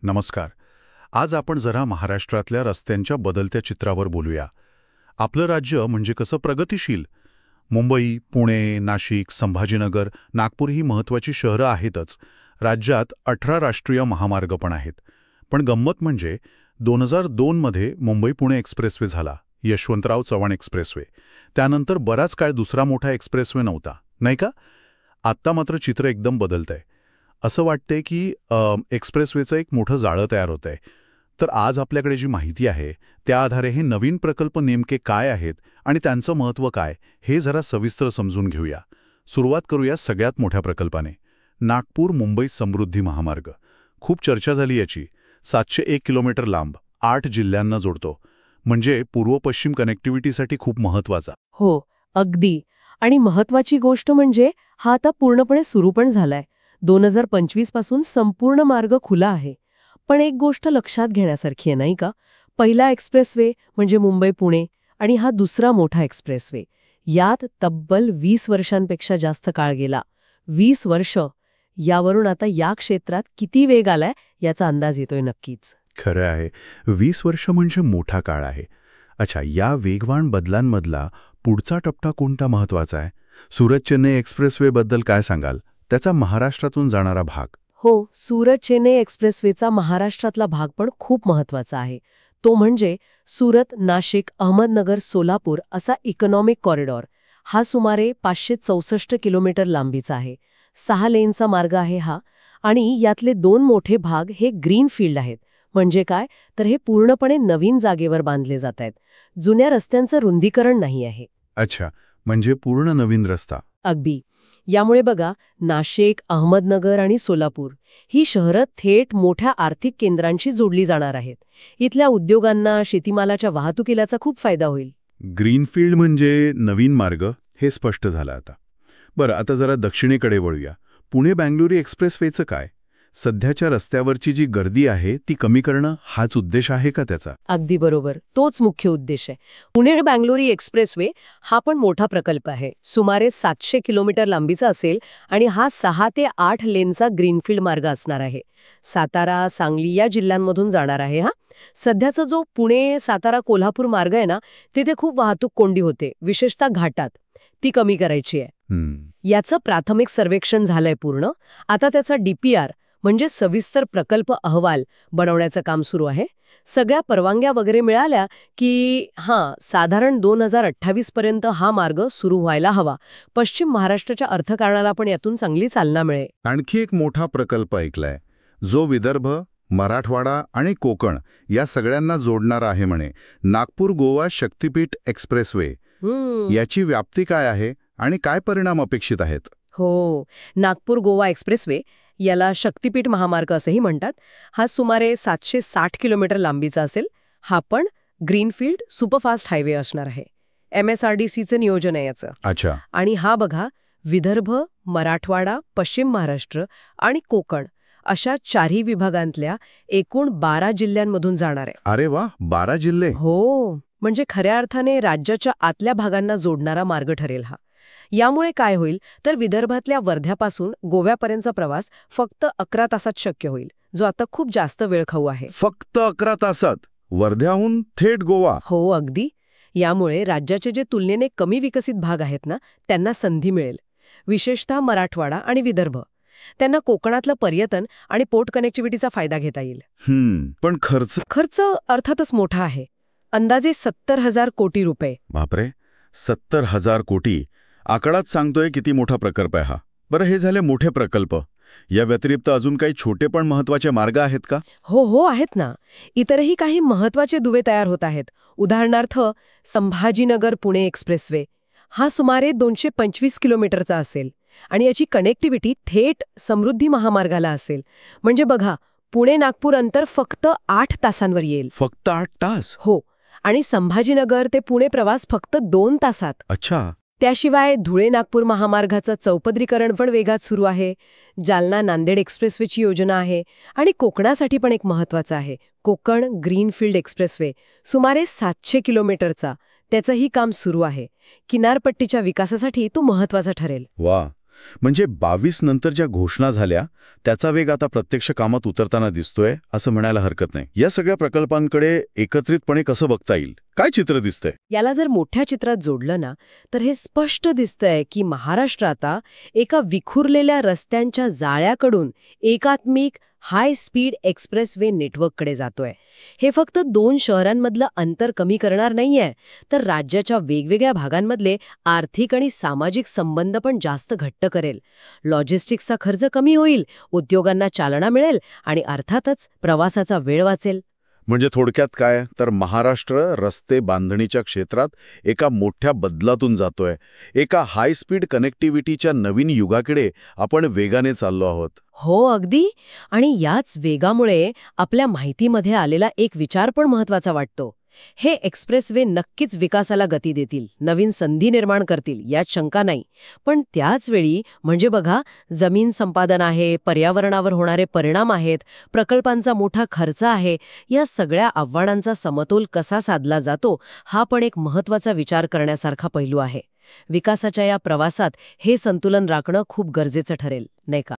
नमस्कार. आज आपण जरा महाराष्ट्रातल्या रस्त्यांच्या बदलत्या चित्रावर बोलूया. आपलं राज्य म्हणजे कसं प्रगतिशील. मुंबई, पुणे, नाशिक, संभाजीनगर, नागपूर ही महत्त्वाची शहरं आहेतच. राज्यात 18 राष्ट्रीय महामार्ग पण आहेत. पण गंमत म्हणजे 2002 मध्ये मुंबई-पुणे एक्सप्रेसवे झाला, यशवंतराव चव्हाण एक्सप्रेसवे. त्यानंतर बराच काळ दुसरा मोठा एक्सप्रेसवे नव्हता, नाही का? आत्ता मात्र चित्र एकदम बदलतंय. असं वाटतंय की एक्सप्रेसवेचं एक मोठं जाळं तयार होतंय. तर आज आपल्याकडे जी माहिती आहे त्या आधारे हे नवीन प्रकल्प नेमके काय आहेत आणि त्यांचं महत्त्व काय हे जरा सविस्तर समजून घेऊया. सुरुवात करूया सगळ्यात मोठ्या प्रकल्पाने, नागपूर-मुंबई समृद्धी महामार्ग. खूप चर्चा झाली याची. 701 किलोमीटर लांब, 8 जिल्ह्यांना जोडतो. म्हणजे पूर्व-पश्चिम कनेक्टिव्हिटीसाठी खूप महत्त्वाचा. हो, अगदी. आणि महत्वाची गोष्ट म्हणजे हा आता पूर्णपणे सुरू पण झालाय. 2025 पासून संपूर्ण मार्ग खुला आहे. पण एक गोष्ट लक्षात घेण्यासारखी आहे, नाही का? पहिला एक्सप्रेसवे म्हणजे मुंबई-पुणे आणि हा दुसरा मोठा एक्सप्रेसवे. यात तब्बल 20 वर्षांपेक्षा जास्त काळ गेला. 20 वर्ष. यावरून आता या क्षेत्रात किती वेग आलाय याचा अंदाज येतोय नक्कीच. खरं आहे. 20 वर्ष म्हणजे मोठा काळ आहे. अच्छा, या वेगवान बदलांमधला पुढचा टप्पा कोणता महत्त्वाचा आहे? सुरत-चेन्नई एक्सप्रेसवेबद्दल काय सांगाल? त्याचा महाराष्ट्रातून जाणारा भाग. हो, सुरत-चेन्नई एक्सप्रेसवेचा महाराष्ट्रातला भाग पण खूप महत्वाचा आहे. तो म्हणजे सुरत-नाशिक, अहमदनगर-सोलापूर असा इकॉनॉमिक कॉरिडॉर. हा सुमारे 564 किलोमीटर लांबीचा आहे. 6 लेनचा मार्ग आहे हा. आणि यातले 2 मोठे भाग हे ग्रीनफील्ड आहेत. म्हणजे काय, तर हे पूर्णपणे नवीन जागेवर बांधले जात आहेत. जुन्या रस्त्यांचं रुंदीकरण नाही आहे. अच्छा, म्हणजे पूर्ण नवीन रस्ता. अगदी. यामुळे बघा, नाशिक, अहमदनगर आणि सोलापूर ही शहरं थेट मोठ्या आर्थिक केंद्रांशी जोडली जाणार आहेत. इथल्या उद्योगांना, शेतीमालाच्या वाहतुकीलाचा खूप फायदा होईल. ग्रीनफील्ड म्हणजे नवीन मार्ग, हे स्पष्ट झालं आता. बरं, आता जरा दक्षिणेकडे वळूया. पुणे-बंगळुरू एक्सप्रेसवेचं काय? सध्याच्या रस्त्यावरची जी गर्दी आहे ती कमी करणं हाच उद्देश आहे का त्याचा? अगदी बरोबर. तोच मुख्य उद्देश आहे. पुणे-बंगळुरू एक्सप्रेसवे हा पण मोठा प्रकल्प आहे. सुमारे 700 किलोमीटर लांबीचा असेल आणि हा 6 ते 8 लेनचा ग्रीनफील्ड मार्ग असणार आहे. सातारा, सांगली या जिल्ह्यांमधून जाणार आहे हा. सध्याचा जो पुणे-सातारा-कोल्हापूर मार्ग आहे ना, तिथे खूप वाहतूक कोंडी होते, विशेषतः घाटात. ती कमी करायची आहे. याचं प्राथमिक सर्वेक्षण झालंय पूर्ण. आता त्याचा DPR म्हणजे सविस्तर प्रकल्प अहवाल बनवण्याचं काम सुरू आहे. सगळ्या परवानग्या वगैरे मिळाल्या की साधारण 2028 पर्यंत हा मार्ग सुरू व्हायला हवा. पश्चिम महाराष्ट्राच्या अर्थकारणाला पण यातून चांगली चालना मिळेल. आणखी एक मोठा प्रकल्प ऐकलाय, जो विदर्भ, मराठवाडा आणि कोकण या सगळ्यांना जोडणार आहे म्हणे. नागपूर-गोवा शक्तिपीठ एक्सप्रेसवे. याची व्याप्ती काय आहे आणि काय परिणाम अपेक्षित आहेत? हो, नागपूर-गोवा एक्सप्रेसवे याला शक्तिपीठ महामार्ग असंही म्हणतात. हा सुमारे 760 किलोमीटर लांबीचा असेल. हा पण ग्रीनफील्ड सुपरफास्ट हायवे असणार आहे. MSRDCचं नियोजन आहे याचं. अच्छा. आणि हा बघा, विदर्भ, मराठवाडा, पश्चिम महाराष्ट्र आणि कोकण अशा 4ही विभागांतल्या एकूण 12 जिल्ह्यांमधून जाणार आहे. अरे वा, 12 जिल्हे. हो, म्हणजे खऱ्या अर्थाने राज्याच्या आतल्या भागांना जोडणारा मार्ग ठरेल हा. यामुळे काय होईल तर विदर्भातल्या वर्ध्यापासून गोव्यापर्यंतचा प्रवास फक्त 11 तासात शक्य होईल, जो आता खूप जास्त वेळखाऊ आहे. फक्त 11 तासात? वर्ध्याहून थेट गोवा? हो, अगदी. यामुळे राज्याचे जे तुलनेने कमी विकसित भाग आहेत ना, त्यांना संधी मिळेल. विशेषतः मराठवाडा आणि विदर्भ. त्यांना कोकणातलं पर्यटन आणि पोर्ट कनेक्टिव्हिटीचा फायदा घेता येईल. पण खर्च अर्थातच मोठा आहे. अंदाजे 70,000 कोटी रुपये. बापरे, 70,000 कोटी. आकडाच सांगतोय किती मोठा प्रकल्प आहे हा. बरं, हे झाले मोठे प्रकल्प. या व्यतिरिक्त अजून काही छोटे पण महत्त्वाचे मार्ग आहेत का? हो, आहेत ना. इतरही काही महत्त्वाचे दुवे तयार होत आहेत. उदाहरणार्थ, संभाजीनगर-पुणे एक्सप्रेसवे. हा सुमारे 225 किलोमीटरचा असेल आणि याची कनेक्टिव्हिटी थेट समृद्धी महामार्गाला असेल. म्हणजे बघा, पुणे-नागपूर अंतर फक्त 8 तासांवर येईल. फक्त 8 तास? हो. आणि संभाजीनगर ते पुणे प्रवास फक्त 2 तासात. अच्छा. त्याशिवाय धुळे-नागपूर महामार्गाचं चौपदरीकरण पण वेगात सुरू आहे. जालना-नांदेड एक्सप्रेसवेची योजना आहे. आणि कोकणासाठी पण एक महत्त्वाचं आहे, कोकण ग्रीनफील्ड एक्सप्रेसवे. सुमारे 700 किलोमीटरचा. त्याचंही काम सुरू आहे. किनारपट्टीच्या विकासासाठी तो महत्त्वाचा ठरेल. वा, म्हणजे 22 नंतर ज्या घोषणा झाल्या त्याचा वेग आता प्रत्यक्ष कामात उतरताना दिसतोय असं म्हणायला हरकत नाही. या सगळ्या प्रकल्पांकडे एकत्रितपणे कसं बघता येईल? काय चित्र दिसतंय? याला जर मोठ्या चित्रात जोडलं ना तर हे स्पष्ट दिसतंय की महाराष्ट्र आता एका विखुरलेल्या रस्त्यांच्या जाळ्याकडून एकात्मिक हाय स्पीड एक्सप्रेसवे नेटवर्ककडे जातोय. हे फक्त 2 शहरांमधलं अंतर कमी करणार नाहीये, तर राज्याच्या वेगवेगळ्या भागांमधले आर्थिक आणि सामाजिक संबंध पण जास्त घट्ट करेल. लॉजिस्टिक्सचा खर्च कमी होईल, उद्योगांना चालना मिळेल आणि अर्थातच प्रवासाचा वेळ वाचेल. म्हणजे थोडक्यात काय तर महाराष्ट्र रस्ते बांधणीच्या क्षेत्रात एका मोठ्या बदलातून जातोय. एका हाय स्पीड कनेक्टिव्हिटीच्या नवीन युगाकडे आपण वेगाने चाललो आहोत. हो अगदी. आणि याच वेगामुळे आपल्या माहितीमध्ये आलेला एक विचार पण महत्वाचा वाटतो. हे एक्सप्रेसवे नक्कीच विकासाला गती देतील, नवीन संधी निर्माण करतील, यात शंका नाही. पण त्याच वेळी म्हणजे बघा, जमीन संपादन आहे, पर्यावरणावर होणारे परिणाम आहेत, प्रकल्पांचा मोठा खर्च आहे, या सगळ्या आव्हानांचा समतोल कसा साधला जातो हा पण एक महत्वाचा विचार करण्यासारखा पैलू आहे. विकासाच्या या प्रवासात हे संतुलन राखणं खूप गरजेचं ठरेल, नाही का?